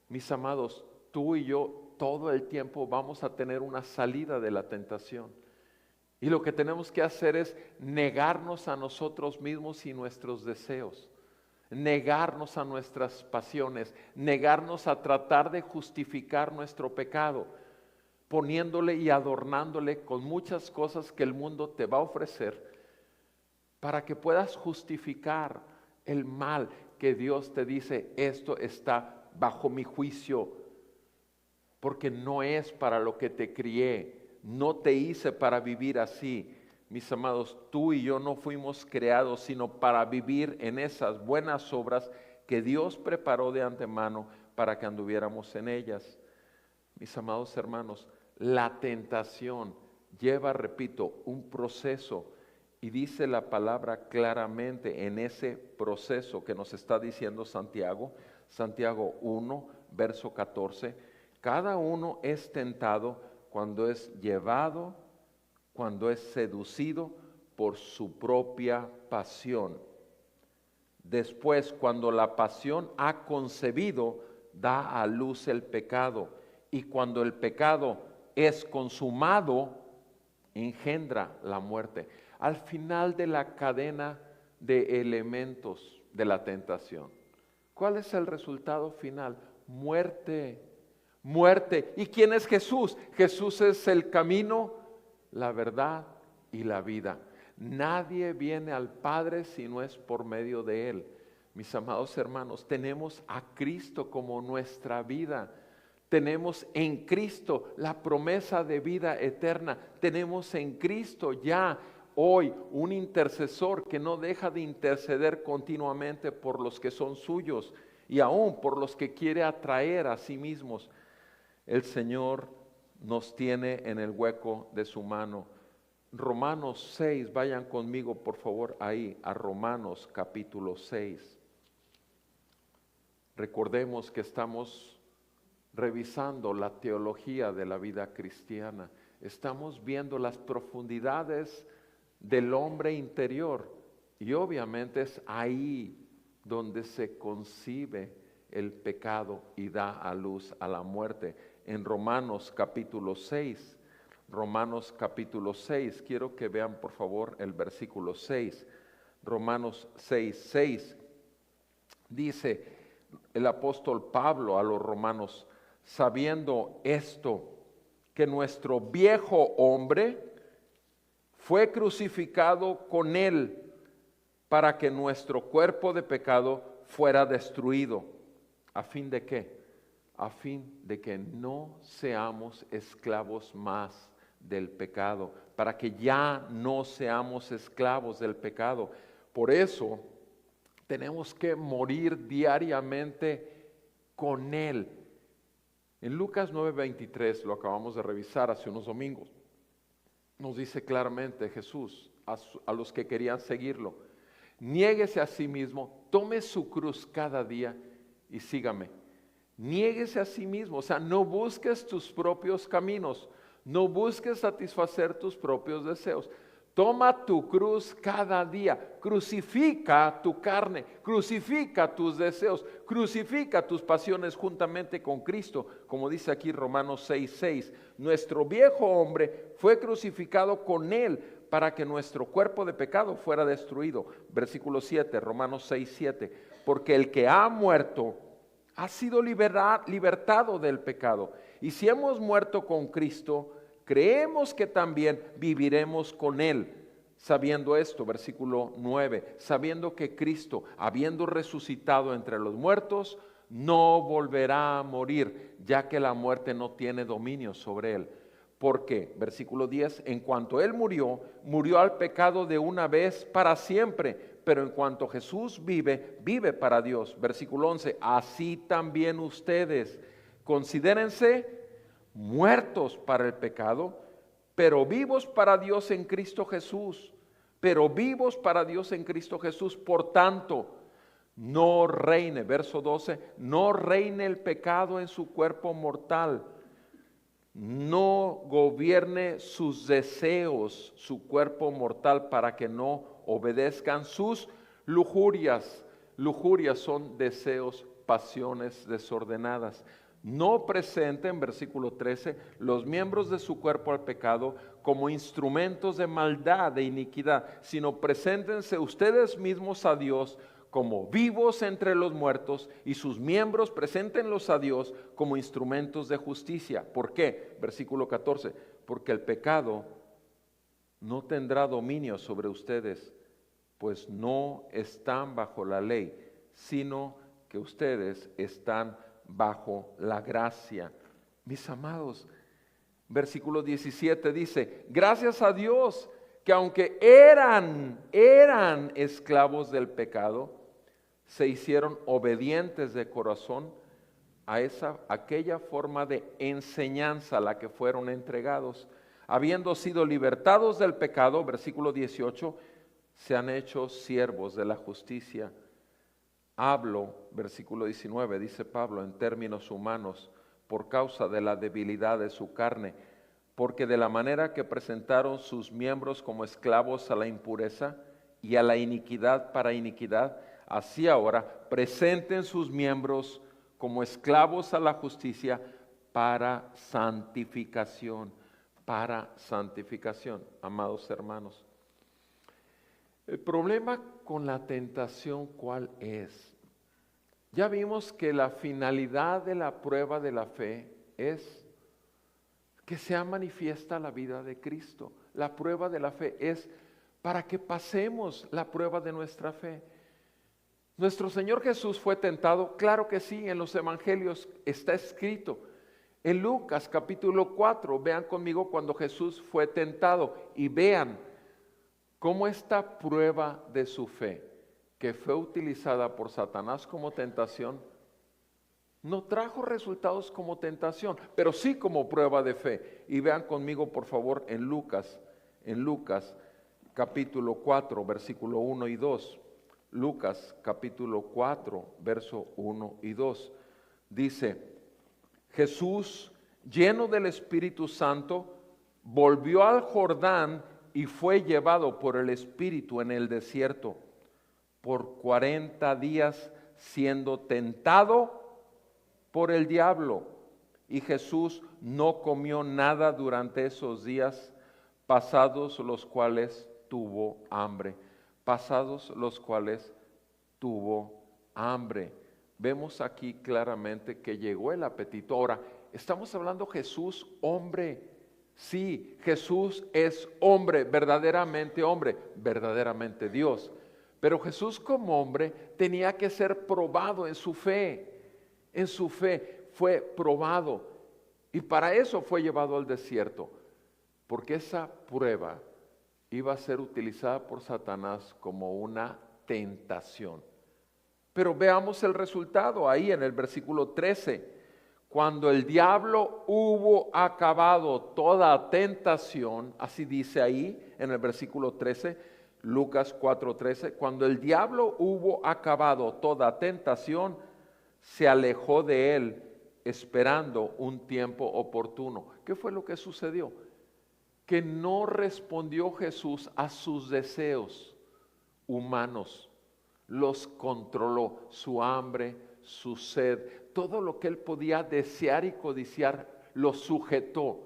Mis amados, tú y yo todo el tiempo vamos a tener una salida de la tentación. Y lo que tenemos que hacer es negarnos a nosotros mismos y nuestros deseos, negarnos a nuestras pasiones, negarnos a tratar de justificar nuestro pecado, poniéndole y adornándole con muchas cosas que el mundo te va a ofrecer para que puedas justificar el mal que Dios te dice, esto está bajo mi juicio, porque no es para lo que te crié, no te hice para vivir así. Mis amados, tú y yo no fuimos creados sino para vivir en esas buenas obras que Dios preparó de antemano para que anduviéramos en ellas. Mis amados hermanos, la tentación lleva, repito, un proceso Y dice la palabra claramente en ese proceso que nos está diciendo Santiago, Santiago 1, verso 14, cada uno es tentado cuando es llevado, cuando es seducido por su propia pasión. Después, cuando la pasión ha concebido, da a luz el pecado. Y cuando el pecado es consumado, engendra la muerte. Al final de la cadena de elementos de la tentación, ¿cuál es el resultado final? Muerte, muerte. ¿Y quién es Jesús? Jesús es el camino, la verdad y la vida. Nadie viene al Padre si no es por medio de Él. Mis amados hermanos, tenemos a Cristo como nuestra vida. Tenemos en Cristo la promesa de vida eterna. Tenemos en Cristo ya hoy un intercesor que no deja de interceder continuamente por los que son suyos y aún por los que quiere atraer a sí mismos. El Señor nos tiene en el hueco de su mano. Romanos 6, vayan conmigo por favor ahí a Romanos capítulo 6. Recordemos que estamos revisando la teología de la vida cristiana. Estamos viendo las profundidades del hombre interior y obviamente es ahí donde se concibe el pecado y da a luz a la muerte. En Romanos capítulo 6, Romanos capítulo 6, quiero que vean por favor el versículo 6, Romanos 6, 6, dice el apóstol Pablo a los romanos: sabiendo esto, que nuestro viejo hombre fue crucificado con él para que nuestro cuerpo de pecado fuera destruido. ¿A fin de qué? A fin de que no seamos esclavos más del pecado, para que ya no seamos esclavos del pecado. Por eso tenemos que morir diariamente con él. En Lucas 9:23, lo acabamos de revisar hace unos domingos, nos dice claramente Jesús a los que querían seguirlo: niéguese a sí mismo, tome su cruz cada día y sígame. Niéguese a sí mismo, o sea, no busques tus propios caminos, no busques satisfacer tus propios deseos. Toma tu cruz cada día, crucifica tu carne, crucifica tus deseos, crucifica tus pasiones juntamente con Cristo, como dice aquí Romanos 6:6. Nuestro viejo hombre fue crucificado con él para que nuestro cuerpo de pecado fuera destruido. Versículo 7, Romanos 6:7. Porque el que ha muerto ha sido libertado del pecado. Y si hemos muerto con Cristo, creemos que también viviremos con él. Sabiendo esto, versículo 9, sabiendo que Cristo, habiendo resucitado entre los muertos, no volverá a morir, ya que la muerte no tiene dominio sobre él. Porque, versículo 10, en cuanto él murió, murió al pecado de una vez para siempre, pero en cuanto Jesús vive, vive para Dios. Versículo 11, así también ustedes, considérense muertos para el pecado, pero vivos para Dios en Cristo Jesús. Pero vivos para Dios en Cristo Jesús. Por tanto, no reine, verso 12, no reine el pecado en su cuerpo mortal. No gobierne sus deseos, su cuerpo mortal, para que no obedezcan sus lujurias. Lujurias son deseos, pasiones desordenadas. No presenten, versículo 13, los miembros de su cuerpo al pecado como instrumentos de maldad, de iniquidad, sino preséntense ustedes mismos a Dios como vivos entre los muertos, y sus miembros preséntenlos a Dios como instrumentos de justicia. ¿Por qué? Versículo 14, porque el pecado no tendrá dominio sobre ustedes, pues no están bajo la ley, sino que ustedes están bajo la gracia. Mis amados, versículo 17 dice: gracias a Dios que aunque eran esclavos del pecado, se hicieron obedientes de corazón a aquella forma de enseñanza a la que fueron entregados, habiendo sido libertados del pecado, versículo 18, se han hecho siervos de la justicia. Hablo, versículo 19, dice Pablo, en términos humanos, por causa de la debilidad de su carne, porque de la manera que presentaron sus miembros como esclavos a la impureza y a la iniquidad para iniquidad, así ahora presenten sus miembros como esclavos a la justicia para santificación, amados hermanos. El problema con la tentación, ¿cuál es? Ya vimos que la finalidad de la prueba de la fe es que sea manifiesta la vida de Cristo. La prueba de la fe es para que pasemos la prueba de nuestra fe. ¿Nuestro Señor Jesús fue tentado? Claro que sí, en los evangelios está escrito. En Lucas capítulo 4, vean conmigo cuando Jesús fue tentado y vean cómo esta prueba de su fe, que fue utilizada por Satanás como tentación, no trajo resultados como tentación, pero sí como prueba de fe. Y vean conmigo por favor en Lucas capítulo 4, versículo 1 y 2. Lucas capítulo 4, verso 1 y 2. Dice: Jesús, lleno del Espíritu Santo, volvió al Jordán y fue llevado por el Espíritu en el desierto por 40 días, siendo tentado por el diablo. Y Jesús no comió nada durante esos días, pasados los cuales tuvo hambre. Vemos aquí claramente que llegó el apetito. Ahora, estamos hablando Jesús hombre. Sí, Jesús es hombre, verdaderamente Dios. Pero Jesús como hombre tenía que ser probado en su fe. En su fe fue probado. Y para eso fue llevado al desierto. Porque esa prueba iba a ser utilizada por Satanás como una tentación. Pero veamos el resultado ahí en el versículo 13. Cuando el diablo hubo acabado toda tentación, así dice ahí en el versículo 13, Lucas 4:13, cuando el diablo hubo acabado toda tentación, se alejó de él esperando un tiempo oportuno. ¿Qué fue lo que sucedió? Que no respondió Jesús a sus deseos humanos, los controló, su hambre, su sed, todo lo que él podía desear y codiciar, lo sujetó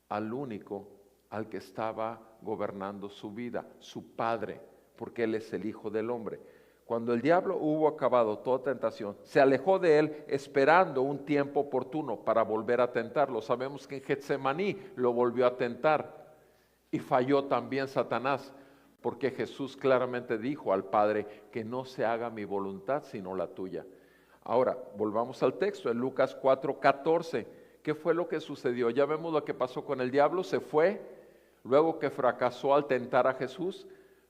al único al que estaba gobernando su vida, su Padre, porque él es el Hijo del Hombre. Cuando el diablo hubo acabado toda tentación, se alejó de él esperando un tiempo oportuno para volver a tentarlo. Sabemos que en Getsemaní lo volvió a tentar y falló también Satanás, porque Jesús claramente dijo al Padre que no se haga mi voluntad sino la tuya. Ahora, volvamos al texto, en Lucas 4:14. ¿Qué fue lo que sucedió? Ya vemos lo que pasó con el diablo, se fue, luego que fracasó al tentar a Jesús.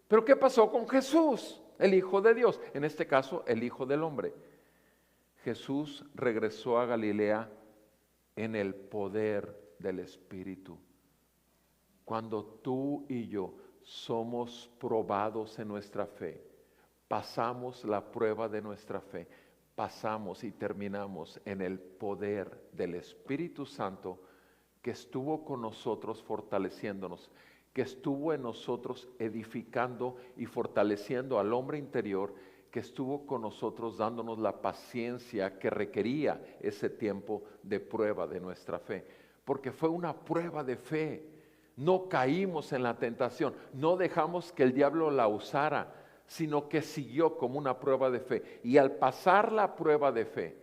Pero ¿qué pasó con Jesús? El Hijo de Dios, en este caso el Hijo del Hombre. Jesús regresó a Galilea en el poder del Espíritu. Cuando tú y yo somos probados en nuestra fe, pasamos la prueba de nuestra fe, pasamos y terminamos en el poder del Espíritu Santo que estuvo con nosotros fortaleciéndonos, que estuvo en nosotros edificando y fortaleciendo al hombre interior, que estuvo con nosotros dándonos la paciencia que requería ese tiempo de prueba de nuestra fe, porque fue una prueba de fe. No caímos en la tentación, no dejamos que el diablo la usara, sino que siguió como una prueba de fe. Y al pasar la prueba de fe,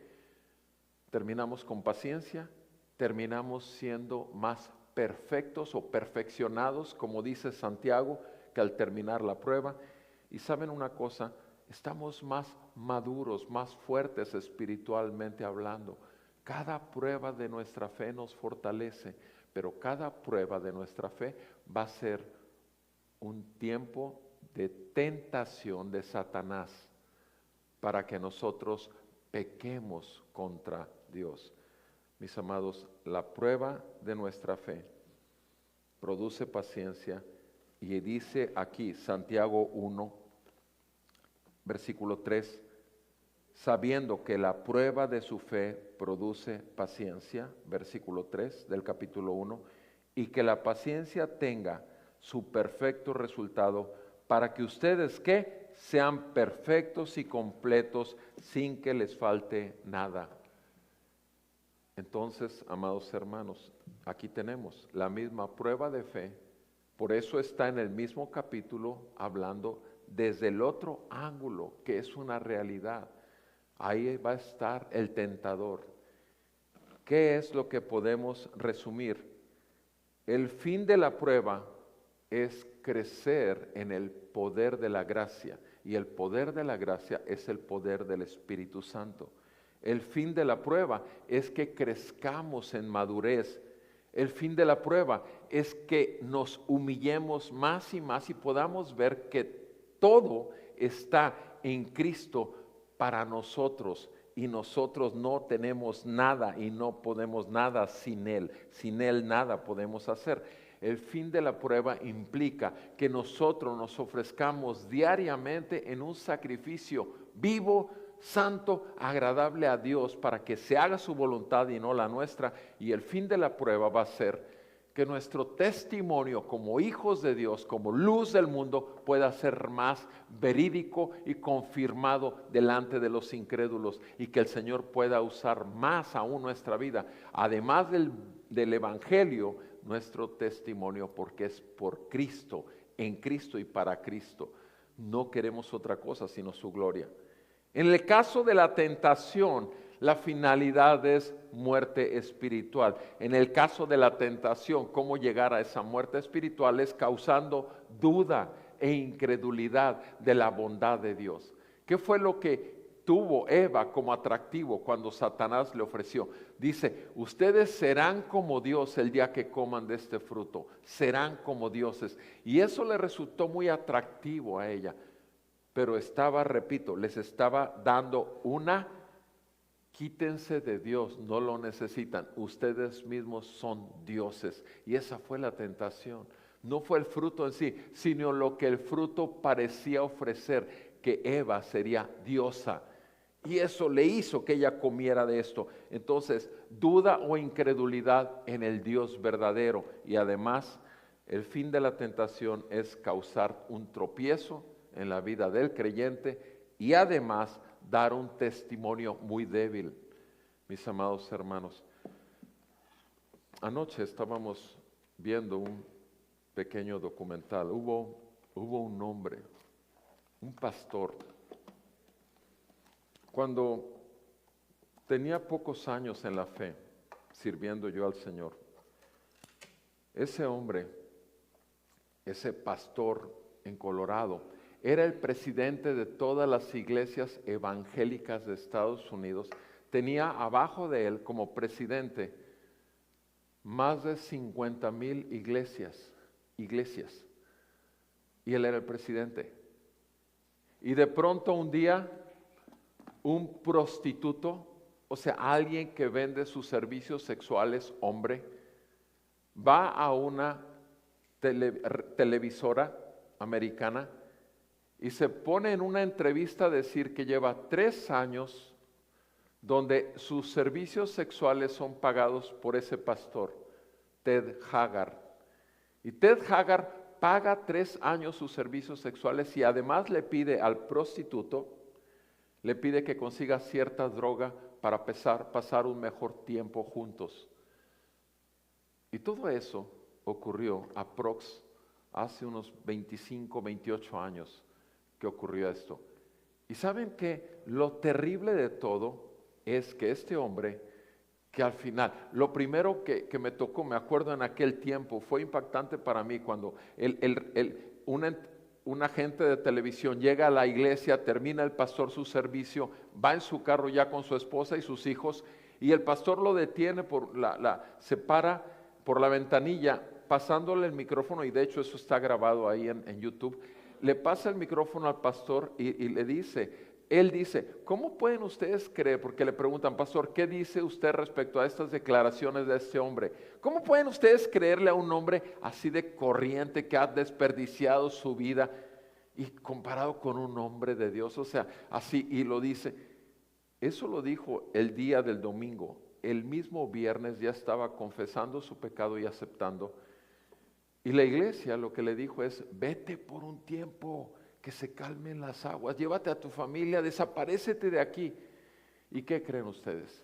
terminamos con paciencia, terminamos siendo más perfectos o perfeccionados, como dice Santiago, que al terminar la prueba. Y saben una cosa, estamos más maduros, más fuertes espiritualmente hablando. Cada prueba de nuestra fe nos fortalece, pero cada prueba de nuestra fe va a ser un tiempo de tentación de Satanás para que nosotros pequemos contra Dios. Mis amados, la prueba de nuestra fe produce paciencia Y dice aquí, Santiago 1, versículo 3, sabiendo que la prueba de su fe produce paciencia, versículo 3 del capítulo 1, y que la paciencia tenga su perfecto resultado para que ustedes, ¿qué? Sean perfectos y completos sin que les falte nada. Entonces, amados hermanos, aquí tenemos la misma prueba de fe, por eso está en el mismo capítulo hablando desde el otro ángulo, que es una realidad. Ahí va a estar el tentador. ¿Qué es lo que podemos resumir? El fin de la prueba es crecer en el poder de la gracia, y el poder de la gracia es el poder del Espíritu Santo. El fin de la prueba es que crezcamos en madurez. El fin de la prueba es que nos humillemos más y más y podamos ver que todo está en Cristo para nosotros, y nosotros no tenemos nada y no podemos nada sin Él. Sin Él nada podemos hacer. El fin de la prueba implica que nosotros nos ofrezcamos diariamente en un sacrificio vivo, santo, agradable a Dios, para que se haga su voluntad y no la nuestra. Y el fin de la prueba va a ser que nuestro testimonio como hijos de Dios, como luz del mundo, pueda ser más verídico y confirmado delante de los incrédulos, y que el Señor pueda usar más aún nuestra vida, además del Evangelio, nuestro testimonio, porque es por Cristo, en Cristo y para Cristo. No queremos otra cosa sino su gloria. En el caso de la tentación, la finalidad es muerte espiritual. En el caso de la tentación, cómo llegar a esa muerte espiritual es causando duda e incredulidad de la bondad de Dios. ¿Qué fue lo que tuvo Eva como atractivo cuando Satanás le ofreció? Dice, ustedes serán como Dios el día que coman de este fruto, serán como dioses. Y eso le resultó muy atractivo a ella, pero estaba, repito, les estaba dando una: quítense de Dios, no lo necesitan, ustedes mismos son dioses. Y esa fue la tentación. No fue el fruto en sí, sino lo que el fruto parecía ofrecer, que Eva sería diosa. Y eso le hizo que ella comiera de esto. Entonces, duda o incredulidad en el Dios verdadero. Y además, el fin de la tentación es causar un tropiezo en la vida del creyente, y además dar un testimonio muy débil. Mis amados hermanos, anoche estábamos viendo un pequeño documental. Hubo un hombre, un pastor. Cuando tenía pocos años en la fe, sirviendo yo al Señor, ese hombre, ese pastor en Colorado, era el presidente de todas las iglesias evangélicas de Estados Unidos. Tenía abajo de él como presidente más de 50,000 iglesias, y él era el presidente. Y de pronto un día, un prostituto, o sea, alguien que vende sus servicios sexuales, hombre, va a una televisora americana y se pone en una entrevista a decir que lleva 3 años donde sus servicios sexuales son pagados por ese pastor, Ted Haggard. Y Ted Haggard paga 3 años sus servicios sexuales, y además le pide al prostituto, le pide que consiga cierta droga para pasar un mejor tiempo juntos. Y todo eso ocurrió hace unos 25, 28 años que ocurrió esto. Y saben que lo terrible de todo es que este hombre, que al final, lo primero que me tocó, me acuerdo en aquel tiempo, fue impactante para mí cuando un agente de televisión llega a la iglesia, termina el pastor su servicio, va en su carro ya con su esposa y sus hijos, y el pastor lo detiene, se para por la ventanilla, pasándole el micrófono, y de hecho eso está grabado ahí en YouTube. Le pasa el micrófono al pastor y le dice: Él dice, ¿cómo pueden ustedes creer? Porque le preguntan, pastor, ¿qué dice usted respecto a estas declaraciones de este hombre? ¿Cómo pueden ustedes creerle a un hombre así de corriente que ha desperdiciado su vida y comparado con un hombre de Dios? O sea, así, y lo dice, eso lo dijo el día del domingo. El mismo viernes ya estaba confesando su pecado y aceptando. Y la iglesia lo que le dijo es, vete por un tiempo, que se calmen las aguas, llévate a tu familia, desaparécete de aquí. ¿Y qué creen ustedes?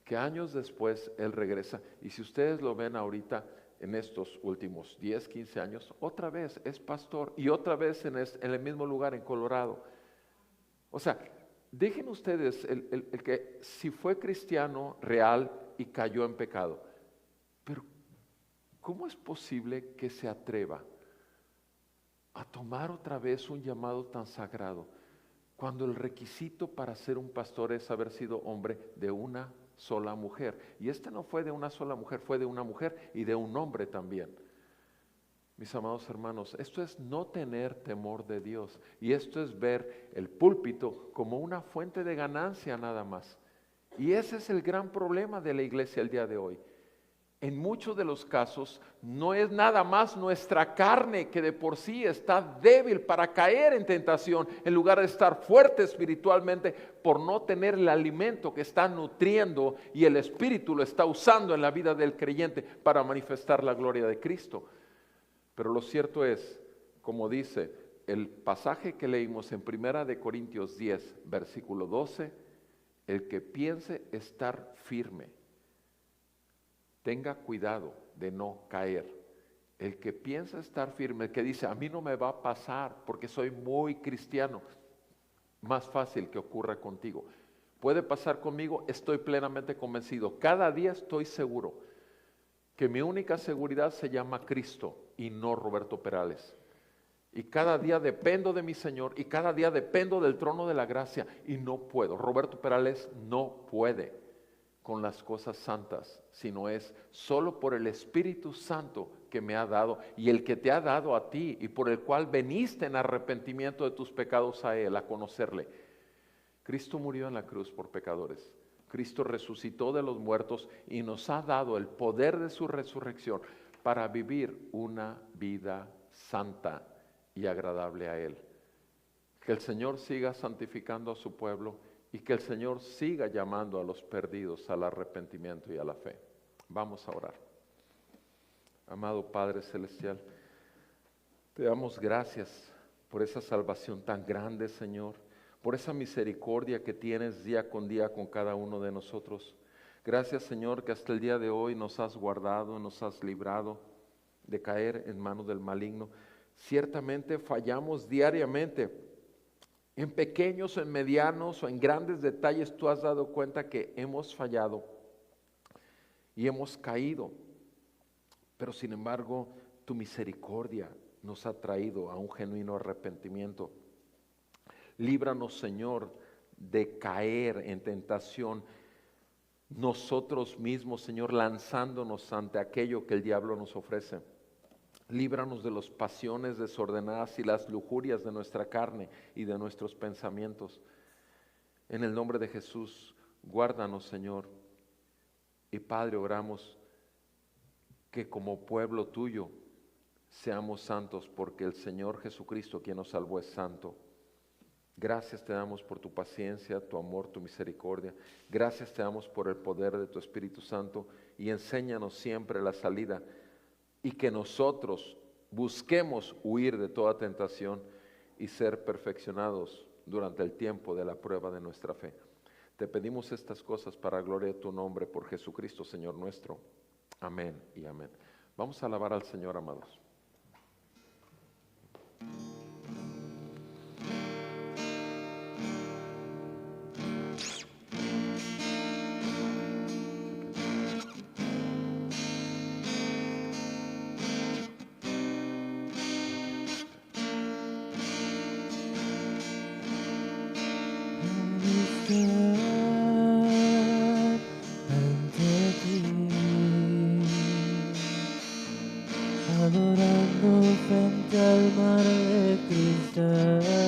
Que años después él regresa, y si ustedes lo ven ahorita en estos últimos 10, 15 años, otra vez es pastor, y otra vez en el mismo lugar, en Colorado. O sea, dejen ustedes el que si fue cristiano real y cayó en pecado, pero ¿cómo es posible que se atreva a tomar otra vez un llamado tan sagrado cuando el requisito para ser un pastor es haber sido hombre de una sola mujer? Y este no fue de una sola mujer, fue de una mujer y de un hombre también. Mis amados hermanos, esto es no tener temor de Dios, y esto es ver el púlpito como una fuente de ganancia nada más. Y ese es el gran problema de la iglesia el día de hoy. En muchos de los casos no es nada más nuestra carne que de por sí está débil para caer en tentación, en lugar de estar fuerte espiritualmente por no tener el alimento que está nutriendo y el Espíritu lo está usando en la vida del creyente para manifestar la gloria de Cristo. Pero lo cierto es, como dice el pasaje que leímos en 1 Corintios 10, versículo 12, el que piense estar firme, tenga cuidado de no caer. El que piensa estar firme, el que dice, a mí no me va a pasar porque soy muy cristiano, más fácil que ocurra contigo. Puede pasar conmigo, estoy plenamente convencido. Cada día estoy seguro que mi única seguridad se llama Cristo y no Roberto Perales. Y cada día dependo de mi Señor y cada día dependo del trono de la gracia y no puedo. Roberto Perales no puede con las cosas santas, sino es solo por el Espíritu Santo que me ha dado y el que te ha dado a ti y por el cual veniste en arrepentimiento de tus pecados a Él, a conocerle. Cristo murió en la cruz por pecadores. Cristo resucitó de los muertos y nos ha dado el poder de su resurrección para vivir una vida santa y agradable a Él. Que el Señor siga santificando a su pueblo y que el Señor siga llamando a los perdidos al arrepentimiento y a la fe. Vamos a orar. Amado Padre Celestial, te damos gracias por esa salvación tan grande, Señor, por esa misericordia que tienes día con cada uno de nosotros. Gracias, Señor, que hasta el día de hoy nos has guardado, nos has librado de caer en manos del maligno. Ciertamente fallamos diariamente. En pequeños, en medianos o en grandes detalles tú has dado cuenta que hemos fallado y hemos caído. Pero sin embargo, tu misericordia nos ha traído a un genuino arrepentimiento. Líbranos, Señor, de caer en tentación nosotros mismos, Señor, lanzándonos ante aquello que el diablo nos ofrece. Líbranos de las pasiones desordenadas y las lujurias de nuestra carne y de nuestros pensamientos. En el nombre de Jesús, guárdanos, Señor. Y Padre, oramos que como pueblo tuyo seamos santos, porque el Señor Jesucristo, quien nos salvó, es santo. Gracias te damos por tu paciencia, tu amor, tu misericordia. Gracias te damos por el poder de tu Espíritu Santo y enséñanos siempre la salida y que nosotros busquemos huir de toda tentación y ser perfeccionados durante el tiempo de la prueba de nuestra fe. Te pedimos estas cosas para gloria de tu nombre por Jesucristo, Señor nuestro. Amén y amén. Vamos a alabar al Señor, amados. Adorando frente al mar de cristal.